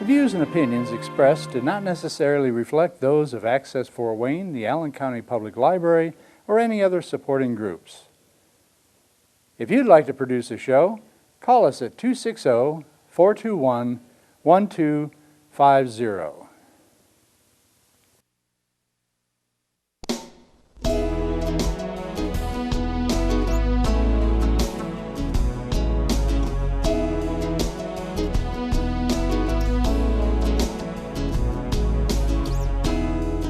views and opinions expressed do not necessarily reflect those of Access Fort Wayne, the Allen County Public Library, or any other supporting groups. If you'd like to produce a show, call us at 260-421-1250.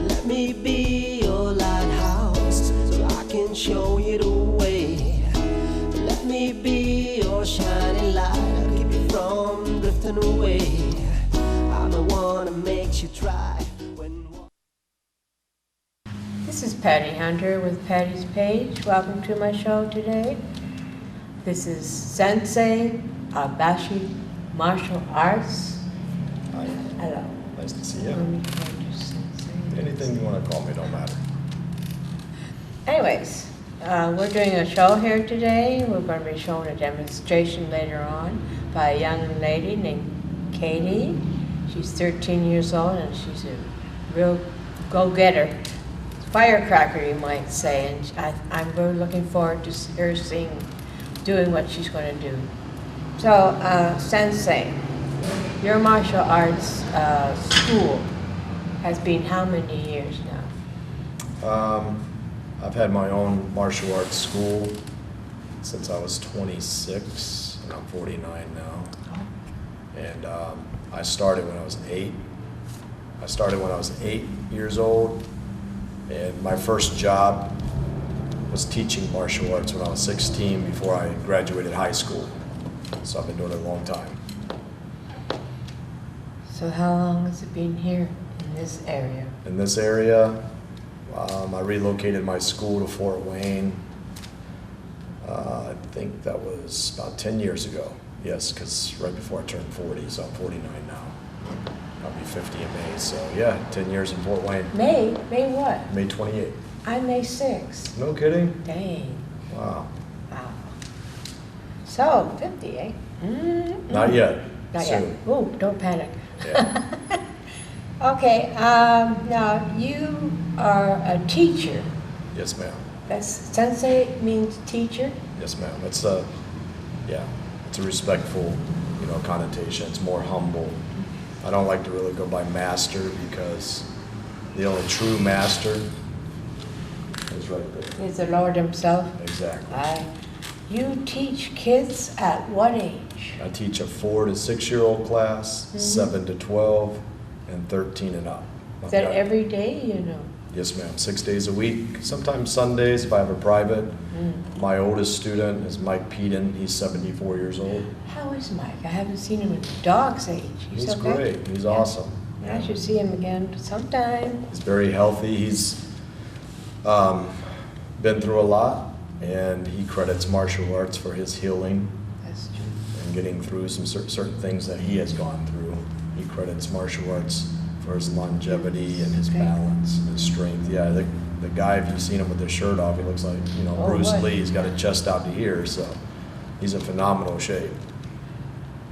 Let me be your lighthouse so I can show you the way. Let me be your shining light, I'll keep you from drifting away. I'm the one that makes you try when... This is Patty Hunter with Patty's Page. Welcome to my show today. This is Sensei of BASCHE'S Martial Arts. Hi. Hello. Nice to see you. Let me call you Sensei. Anything you want to call me, don't matter. Anyways, we're doing a show here today. We're going to be showing a demonstration later on by a young lady named Katy. She's 13 years old and she's a real go-getter. Firecracker, you might say, and I'm really looking forward to her doing what she's going to do. So, Sensei, your martial arts school has been how many years now? I've had my own martial arts school since I was 26, and I'm 49 now. And I started when I was 8. I started when I was 8 years old, and my first job was teaching martial arts when I was 16 before I graduated high school. So I've been doing it a long time. So how long has it been here in this area? In this area, I relocated my school to Fort Wayne. I think that was about 10 years ago. Yes, because right before I turned 40, so I'm 49 now. I'll be 50 in May, so yeah, 10 years in Fort Wayne. May? May what? May 28th. I'm May 6th. No kidding? Dang. Wow. Wow. So, 50, eh? Mm-hmm. Not yet. Not Soon. yet. Oh, don't panic. Yeah. Okay, now you are a teacher. Yes, ma'am. That's Sensei means teacher? Yes, ma'am. It's a respectful, connotation. It's more humble. I don't like to really go by master because the only true master is right there. Is the Lord himself? Exactly. You teach kids at what age? I teach a 4 to 6 year old class, 7 to 12, and 13 and up. Is that every day, Yes, ma'am. 6 days a week. Sometimes Sundays if I have a private. My oldest student is Mike Peden. He's 74 years old. How is Mike? I haven't seen him at the dog's age. He's okay? great. He's awesome. Yeah. I should see him again sometime. He's very healthy. He's been through a lot, and he credits martial arts for his healing. That's true. And getting through some certain things that he has gone through. He credits martial arts for his longevity and his balance and his strength. Yeah, the guy, if you've seen him with his shirt off, he looks like, Bruce Lee. He's got a chest out to here, so he's in phenomenal shape.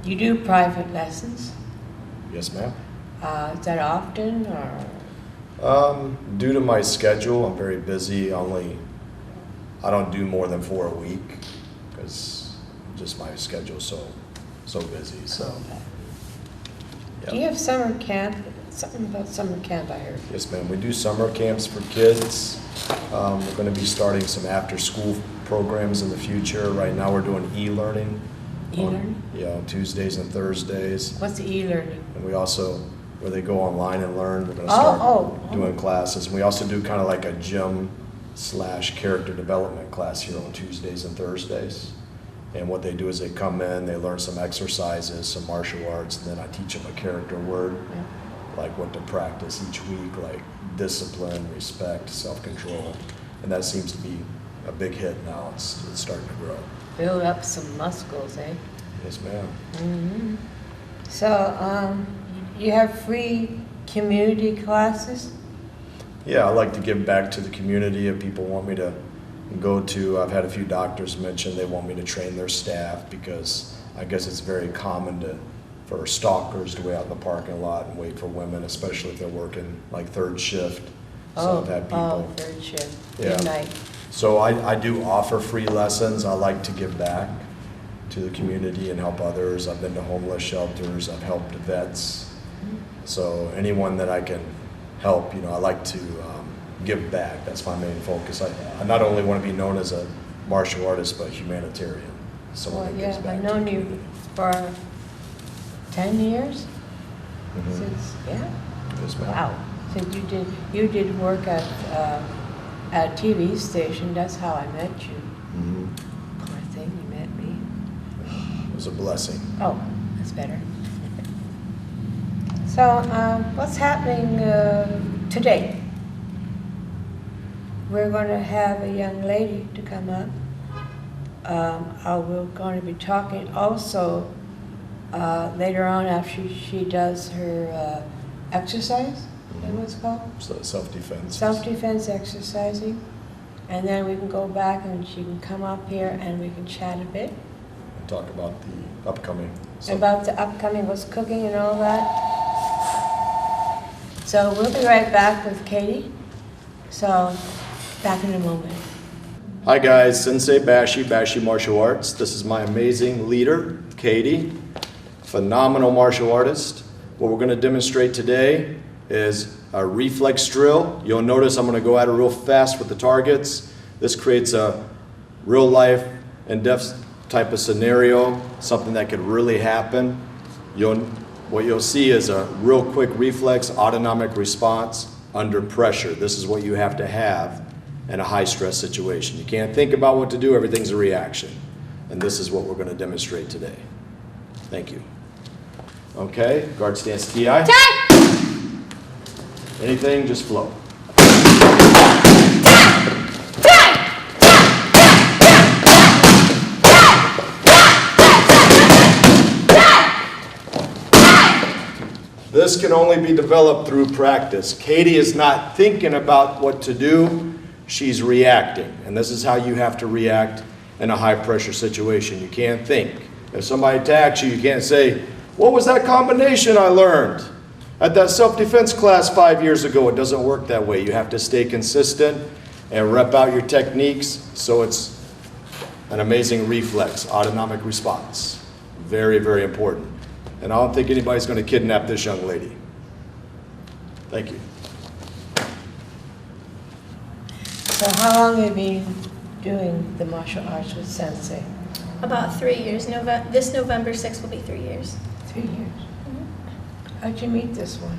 You do private lessons? Yes, ma'am. Is that often, or? Due to my schedule, I'm very busy. I don't do more than 4 a week because just my schedule's so busy. So. Okay. Yep. Do you have summer camp? Something about summer camp I heard. Yes, ma'am. We do summer camps for kids. We're going to be starting some after-school programs in the future. Right now we're doing e-learning. E-learning? On Tuesdays and Thursdays. What's the e-learning? And we also, where they go online and learn, we're going to start doing classes. And we also do kind of like a gym/character development class here on Tuesdays and Thursdays. And what they do is they come in, they learn some exercises, some martial arts, and then I teach them a character word. Yeah. Like what to practice each week, like discipline, respect, self-control. And that seems to be a big hit now. It's starting to grow. Build up some muscles, eh? Yes, ma'am. Mm-hmm. So, you have free community classes? Yeah, I like to give back to the community. If people want me to go to, I've had a few doctors mention they want me to train their staff because I guess it's very common to for stalkers to wait out in the parking lot and wait for women, especially if they're working like third shift. So I've had people. Third shift, Yeah. midnight. So I do offer free lessons. I like to give back to the community and help others. I've been to homeless shelters, I've helped vets. So anyone that I can help, I like to give back. That's my main focus. I not only want to be known as a martial artist, but humanitarian. Someone Well, that gives yeah, back I've to the known you community. for 10 years? Mhm. Since, yeah? Yes, ma'am. Wow. Since you did work at a TV station, that's how I met you. Mhm. Poor thing, you met me. It was a blessing. Oh, that's better. So, what's happening today? We're going to have a young lady to come up. We're going to be talking also later on after she does her exercise. Is that what it's called? So self-defense. Self-defense exercising. And then we can go back and she can come up here and we can chat a bit And talk about the upcoming. about the upcoming, what's cooking and all that. So we'll be right back with Katy. So, back in a moment. Hi guys, Sensei Bashi Martial Arts. This is my amazing leader, Katy, phenomenal martial artist. What we're going to demonstrate today is a reflex drill. You'll notice I'm going to go at it real fast with the targets. This creates a real life and death type of scenario, something that could really happen. What you'll see is a real quick reflex autonomic response under pressure. This is what you have to have in a high stress situation. You can't think about what to do, everything's a reaction. And this is what we're going to demonstrate today. Thank you. Okay, guard stance TI. Anything, just flow. This can only be developed through practice. Katy is not thinking about what to do, she's reacting. And this is how you have to react in a high pressure situation. You can't think. If somebody attacks you, you can't say, what was that combination I learned at that self-defense class 5 years ago? It doesn't work that way. You have to stay consistent and rep out your techniques so it's an amazing reflex, autonomic response. Very, very important. And I don't think anybody's going to kidnap this young lady. Thank you. So how long have you been doing the martial arts with Sensei? About 3 years. This November 6th will be 3 years. 3 years. How'd you meet this one?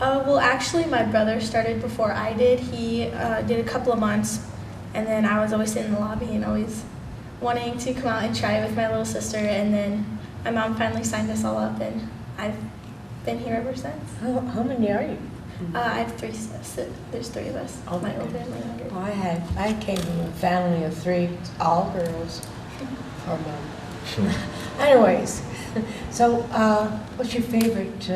Well, actually, my brother started before I did. He did a couple of months, and then I was always sitting in the lobby and always wanting to come out and try it with my little sister, and then my mom finally signed us all up, and I've been here ever since. How many are you? I have three sisters. There's three of us, Oh, my older and my younger. Well, I came from a family of 3, all girls. For mom. Anyways, so what's your favorite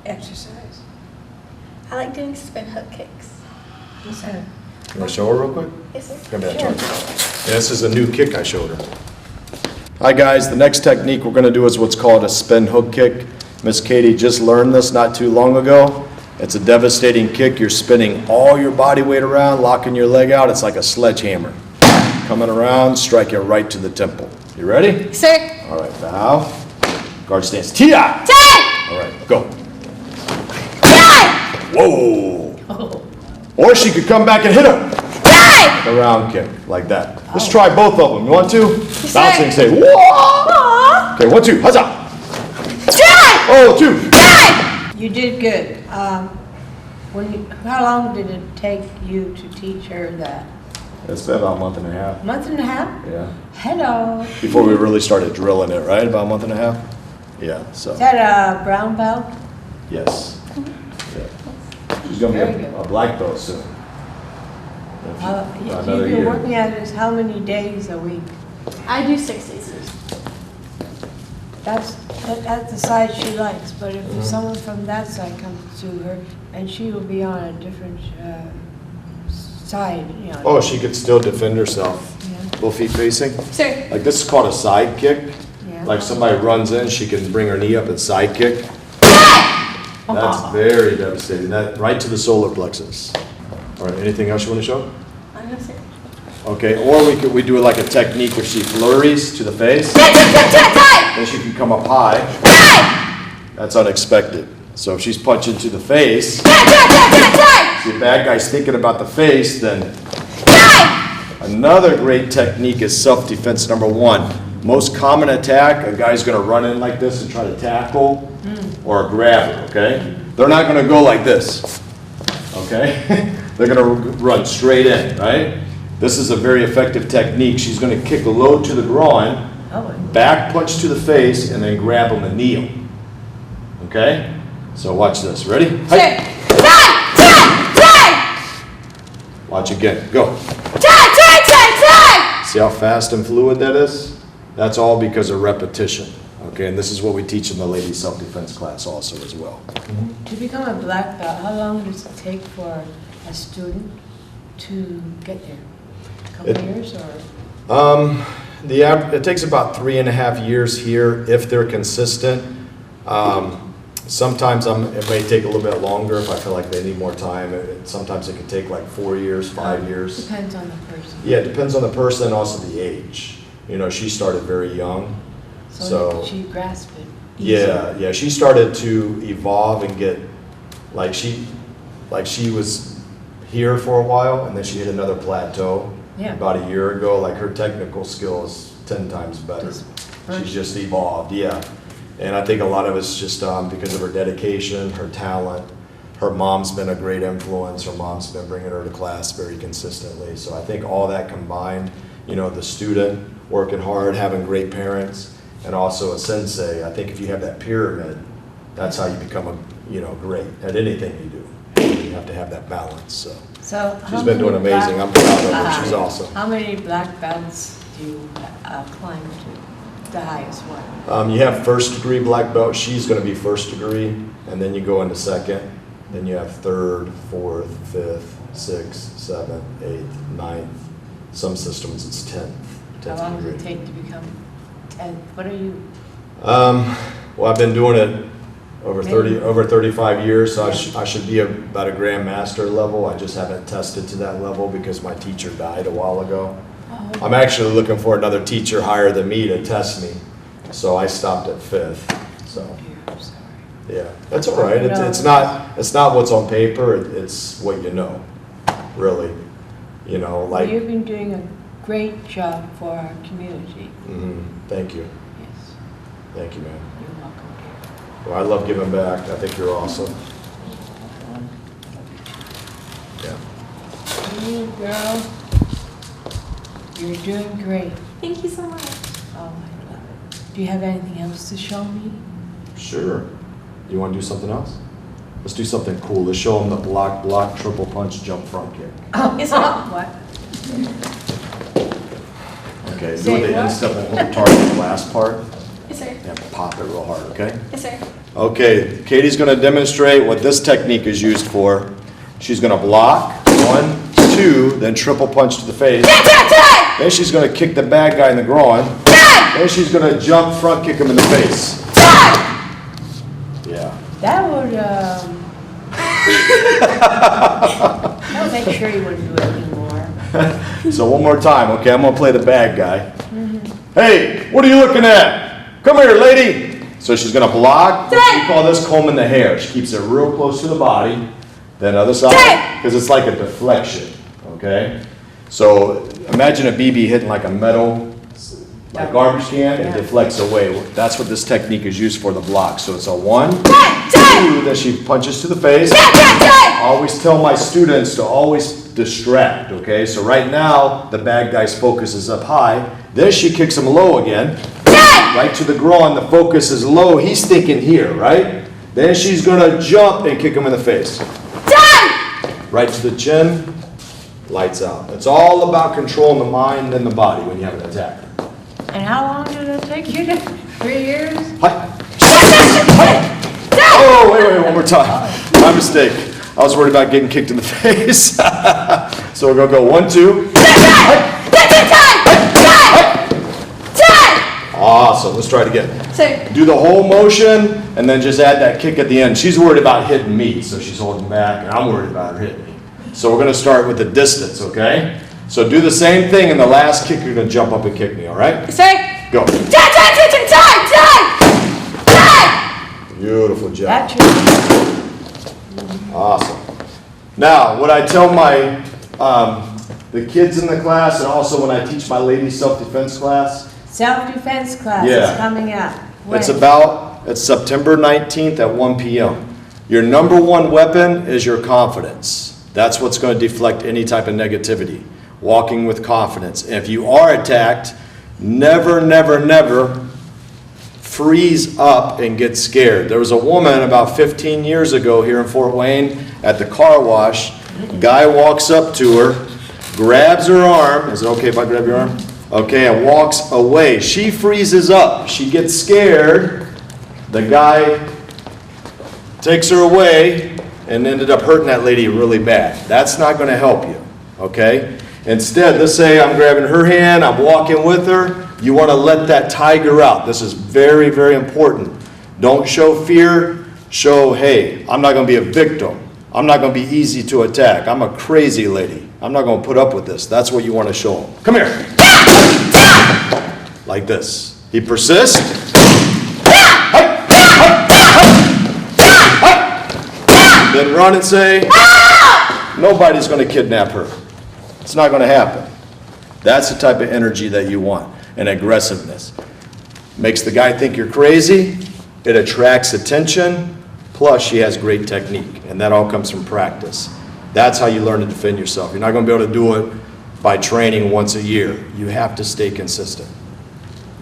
exercise? I like doing spin hook kicks. What's that? You want to show her real quick? Yes, sir. Come back, Sure. John. Yeah, this is a new kick I showed her. Hi guys, the next technique we're going to do is what's called a spin hook kick. Miss Katy just learned this not too long ago. It's a devastating kick. You're spinning all your body weight around, locking your leg out. It's like a sledgehammer. Coming around, strike it right to the temple. You ready? Sir. All right, bow. Guard stance. TI. All right, go. Whoa. Or she could come back and hit her. A round kick, like that. Let's try both of them. You want to? Bouncing, say, whoa. Okay, 1, 2, huzzah. Oh, 2. You did good. How long did it take you to teach her that? It's been about a month and a half. Month and a half? Yeah. Hello. Before we really started drilling it, right? About a month and a half? Yeah, so, Is that a brown belt? yes. Yeah. She's going to Very be good. a black belt soon. You've Another been year. working at this how many days a week? I do 6 days. That's the side she likes, but if someone from that side comes to her, and she will be on a different side, you know. Oh, she could still defend herself. Yeah. Both feet facing. Sir. Like this is called a side kick. Like somebody runs in, she can bring her knee up and side kick. That's very devastating. That right to the solar plexus. All right, anything else you want to show? I'm gonna say. Okay, or we do like a technique where she flurries to the face. Then she can come up high. That's unexpected. So if she's punching to the face, see a bad guy's thinking about the face, then another great technique is self-defense number 1. Most common attack, a guy's gonna run in like this and try to tackle or grab her, okay? They're not gonna go like this, okay? They're gonna run straight in, right? This is a very effective technique. She's gonna kick low to the groin, back punch to the face, and then grab him and kneel, okay? So watch this, ready? Watch again, go. See how fast and fluid that is? That's all because of repetition. Okay, and this is what we teach in the ladies self-defense class also as well. To become a black belt, how long does it take for a student to get there? A couple years or? It takes about 3.5 years here if they're consistent. Sometimes it may take a little bit longer if I feel like they need more time. Sometimes it could take like 4 years, 5 years. Depends on the person. Yeah, it depends on the person and also the age. You know, she started very young. So she grasped it. Yeah, she started to evolve and get, she was here for a while and then she hit another plateau. Yeah. About a year ago, like her technical skill is 10 times better. She's just evolved, yeah. And I think a lot of it's just because of her dedication, her talent. Her mom's been a great influence. Her mom's been bringing her to class very consistently. So I think all that combined, you know, the student working hard, having great parents, and also a sensei. I think if you have that pyramid, that's how you become great at anything you do. You have to have that balance. So she's been doing amazing. I'm proud of her. She's awesome. How many black belts do you climb to? The highest one? You have first degree black belt. She's going to be first degree, and then you go into second. Then you have third, fourth, fifth, sixth, seventh, eighth, ninth. Some systems it's 10th. How long does it take to become 10th? What are you? Well, I've been doing it over 35 years, so I should be about a grandmaster level. I just haven't tested to that level because my teacher died a while ago. Oh. I'm actually looking for another teacher higher than me to test me, so I stopped at 5th. So, I'm sorry. Yeah, that's all right. It's not what's on paper. It's what you know, really. You know, like. You've been doing a great job for our community. Mm-hmm. Thank you. Yes. Thank you, man. You're welcome. Well, I love giving back. I think you're awesome. Yeah. You girl, you're doing great. Thank you so much. Oh, I love it. Do you have anything else to show me? Sure. You want to do something else? Let's do something cool. Let's show them the block, triple punch, jump front kick. Oh, It's not. what? Okay, Say do the what? instep and hold target the last part. Yes, sir. And pop it real hard, okay? Yes, sir. Okay, Katie's going to demonstrate what this technique is used for. She's going to block, 1, 2, then triple punch to the face. Then she's going to kick the bad guy in the groin. Then she's going to jump front kick him in the face. Yeah. That would, that would make sure you wouldn't do it anymore. So one more time, okay? I'm going to play the bad guy. Hey, what are you looking at? Come here, lady. So she's going to block. We call this combing the hair. She keeps it real close to the body. Then other side, because it's like a deflection, okay? So imagine a BB hitting like a metal, like garbage can, it deflects away. That's what this technique is used for, the block. So it's a 1, 2, then she punches to the face. I always tell my students to always distract, okay? So right now, the bad guy's focus is up high. Then she kicks him low again. Right to the groin, the focus is low. He's thinking here, right? Then she's gonna jump and kick him in the face. Right to the chin, lights out. It's all about controlling the mind and the body when you have an attack. And how long did it take you to? 3 years? Oh, wait, one more time. My mistake. I was worried about getting kicked in the face. So we're going to go 1, 2. Awesome. Let's try it again. Sir. Do the whole motion and then just add that kick at the end. She's worried about hitting me, so she's holding back, and I'm worried about her hitting me. So we're going to start with the distance, okay? So do the same thing, and the last kick, you're going to jump up and kick me, all right? Sir. Go. Time. Beautiful job. That's Awesome. Now, what I tell my the kids in the class, and also when I teach my ladies self-defense class, self-defense class Yeah. is coming up. When? it's September 19th at 1 p.m. Your number one weapon is your confidence. That's what's going to deflect any type of negativity. Walking with confidence. And if you are attacked, never, never, never freeze up and get scared. There was a woman about 15 years ago here in Fort Wayne at the car wash. Guy walks up to her, grabs her arm. Is it okay if I grab your arm? Okay, and walks away. She freezes up. She gets scared. The guy takes her away and ended up hurting that lady really bad. That's not going to help you, okay? Instead, let's say I'm grabbing her hand, I'm walking with her. You want to let that tiger out. This is very, very important. Don't show fear. Show, hey, I'm not going to be a victim. I'm not going to be easy to attack. I'm a crazy lady. I'm not going to put up with this. That's what you want to show him. Come here. Like this. He persists. Then run and say, nobody's going to kidnap her. It's not going to happen. That's the type of energy that you want, and aggressiveness. Makes the guy think you're crazy. It attracts attention. Plus, she has great technique, and that all comes from practice. That's how you learn to defend yourself. You're not going to be able to do it by training once a year. You have to stay consistent.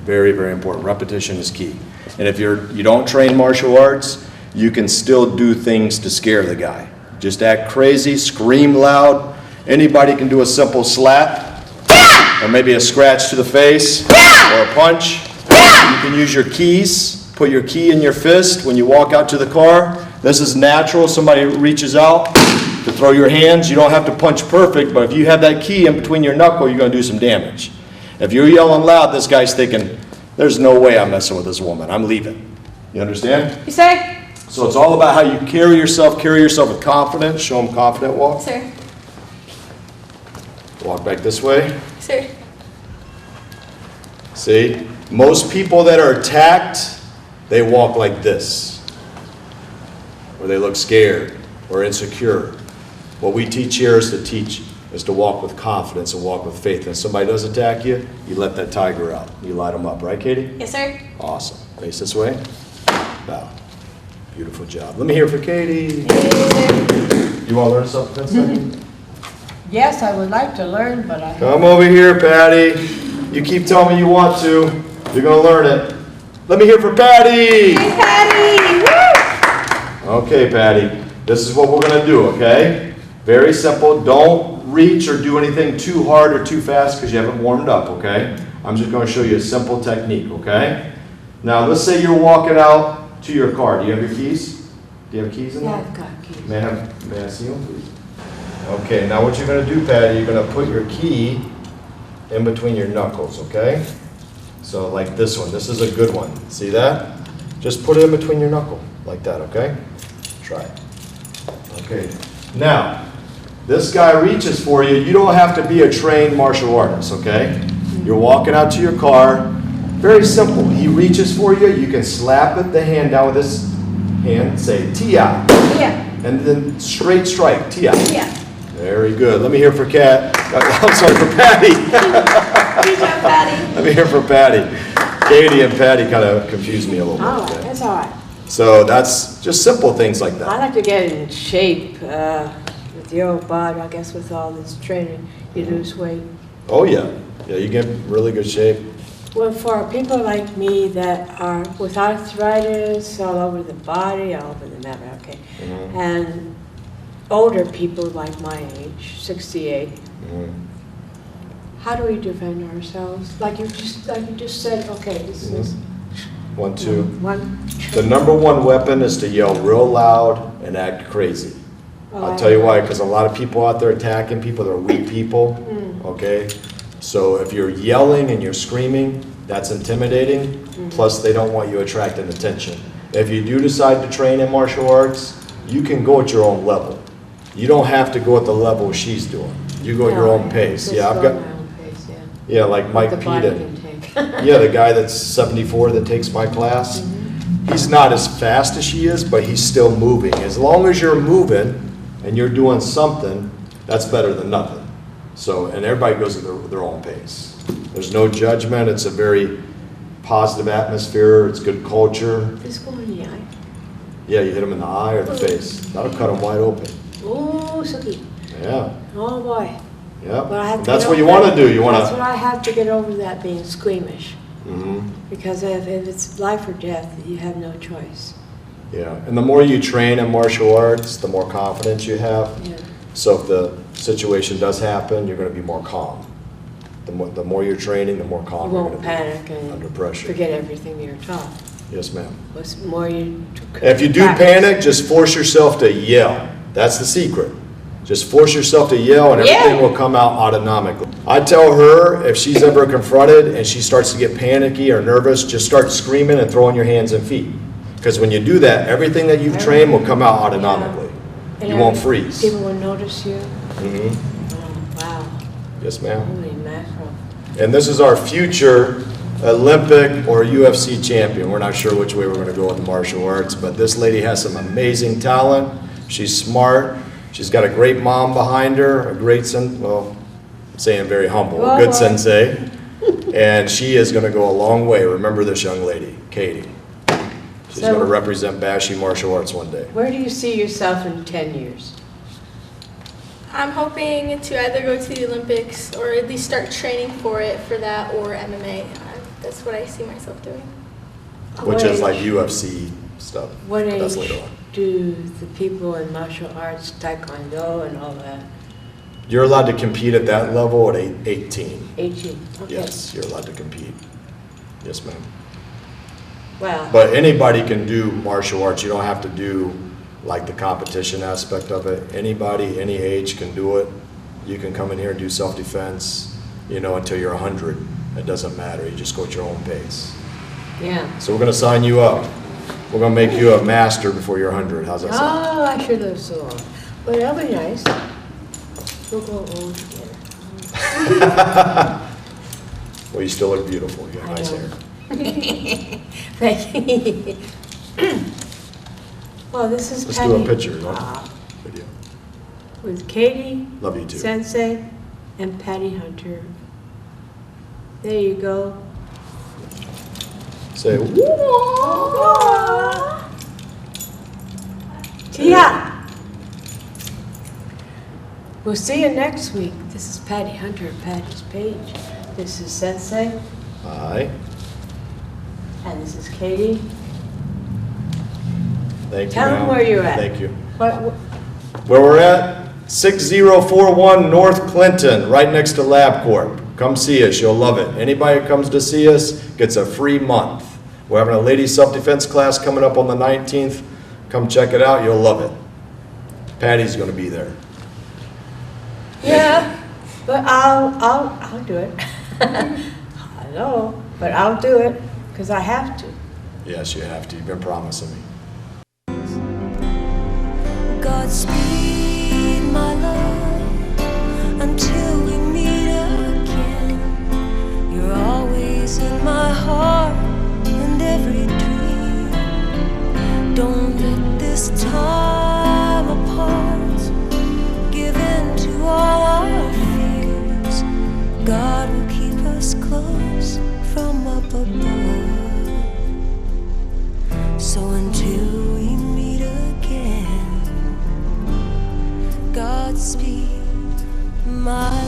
Very, very important. Repetition is key. And if you don't train martial arts, you can still do things to scare the guy. Just act crazy, scream loud. Anybody can do a simple slap, or maybe a scratch to the face, or a punch. You can use your keys. Put your key in your fist when you walk out to the car. This is natural. Somebody reaches out to throw your hands. You don't have to punch perfect, but if you have that key in between your knuckle, you're going to do some damage. If you're yelling loud, this guy's thinking, there's no way I'm messing with this woman. I'm leaving. You understand? You say? So it's all about how you carry yourself with confidence. Show them confident walk. Sir. Walk back this way. Sir. See? Most people that are attacked, they walk like this. Or they look scared or insecure. What we teach here is to walk with confidence and walk with faith. And if somebody does attack you, you let that tiger out. You light them up, right, Katy? Yes, sir. Awesome. Face this way. Bow. Beautiful job. Let me hear for Katy. You want to learn something? Yes, I would like to learn, but I Come over here, Patty. You keep telling me you want to. You're going to learn it. Let me hear for Patty. Hey, Patty. Woo! Okay, Patty. This is what we're going to do, okay? Very simple. Don't reach or do anything too hard or too fast because you haven't warmed up, okay? I'm just going to show you a simple technique, okay? Now, let's say you're walking out to your car. Do you have your keys? Do you have keys in there? Yeah, I've got keys. May I see them, please? Okay, now what you're going to do, Patty, you're going to put your key in between your knuckles, okay? So like this one. This is a good one. See that? Just put it in between your knuckle, like that, okay? Try it. Okay. Now, this guy reaches for you. You don't have to be a trained martial artist, okay? You're walking out to your car. Very simple. He reaches for you. You can slap the hand down with this hand. Say, Tia. Yeah. And then straight strike. Tia. Yeah. Very good. Let me hear for I'm sorry, for Patty. Good job, Patty. Let me hear for Patty. Katy and Patty kind of confused me a little Oh, bit. Okay? that's all right. So that's just simple things like I that. like to get in shape with your body. I guess with all this training, you lose weight. Oh, yeah. Yeah, you get in really good shape. Well, for people like me that are with arthritis all over the body, all over the matter, okay, and older people like my age, 68, how do we defend ourselves? Like you just said, okay, this is 1, 2. one. The number one weapon is to yell real loud and act crazy. I'll tell you why, because a lot of people out there attacking people, they're weak people, okay? So if you're yelling and you're screaming, That's intimidating, plus they don't want you attracting attention. If you do decide to train in martial arts, you can go at your own level. You don't have to go at the level she's doing. You go at your own pace. Just Yeah, I've go got, at my own pace, yeah. yeah, like Mike The body Peden. can take. Yeah, the guy that's 74 that takes my class. He's not as fast as she is, but he's still moving. As long as you're moving and you're doing something, that's better than nothing. So, and everybody goes at their own pace. There's no judgment. It's a very positive atmosphere. It's good culture. Just go in the eye. Yeah, you hit him in the eye or the face. That'll cut him wide open. Oh, Suki. Yeah, Oh, boy. yeah. But I have to That's get what you over want to that. do. You want That's what to. I have to get over, that being squeamish. Mhm. Because if it's life or death, you have no choice. Yeah, and the more you train in martial arts, the more confidence you have. Yeah. So if the situation does happen, you're going to be more calm. The more you're training, the more You calm you're won't going to panic be under and pressure. forget everything you're taught. Yes, ma'am. What's more you If you do practice. panic, just force yourself to yell. That's the secret. Just force yourself to yell and everything Yeah. will come out autonomically. I tell her if she's ever confronted and she starts to get panicky or nervous, just start screaming and throwing your hands and feet. Because when you do that, everything that you've trained will come out autonomically. And You won't every- freeze. People will notice you. Mhm. Oh, wow. Yes, ma'am. Holy mackerel. And this is our future Olympic or UFC champion. We're not sure which way we're going to go with the martial arts, but this lady has some amazing talent. She's smart. She's got a great mom behind her, a great well, I'm saying very humble, a good Well, sensei. And she is going to go a long way. Remember this young lady, Katy. She's So- going to represent BASCHE martial arts one day. Where do you see yourself in 10 years? I'm hoping to either go to the Olympics or at least start training for that or MMA. That's what I see myself doing. Which What is like age- UFC stuff. What but that's age later on. do the people in martial arts, taekwondo and all that? You're allowed to compete at that level at 18. 18? Okay. Yes, you're allowed to compete. Yes, ma'am. Well, But anybody can do martial arts. You don't have to do like the competition aspect of it. Anybody, any age can do it. You can come in here and do self-defense, until you're 100. It doesn't matter. You just go at your own pace. yeah. So we're going to sign you up. We're going to make you a master before you're 100. How's that sound? Oh, I should live so long. Well, that'll be nice. We'll go old together. Well, you still look beautiful. You got I nice know. hair. Thank you. Well, this is Let's Patty. do a picture, no? Ah, Video. with Katy Love you too. Sensei and Patty Hunter. There you go. Say, Yeah. We'll see you next week. This is Patty Hunter and Patty's Page. This is Sensei, hi. and this is Katy. Thank you, Tell them ma'am. where you're at. Thank you. What, Where we're at, 6041 North Clinton, right next to LabCorp. Come see us, you'll love it. Anybody who comes to see us gets a free month. We're having a ladies self-defense class coming up on the 19th. Come check it out, you'll love it. Patty's gonna be there. yeah, but I'll do it. I know, but I'll do it because I have to. Yes, you have to, you've been promising me. Godspeed, my love, until we meet again. You're always in my heart and every dream. Don't let this time apart give in to all our fears. God will keep us close from up above. So until we meet again, Godspeed, my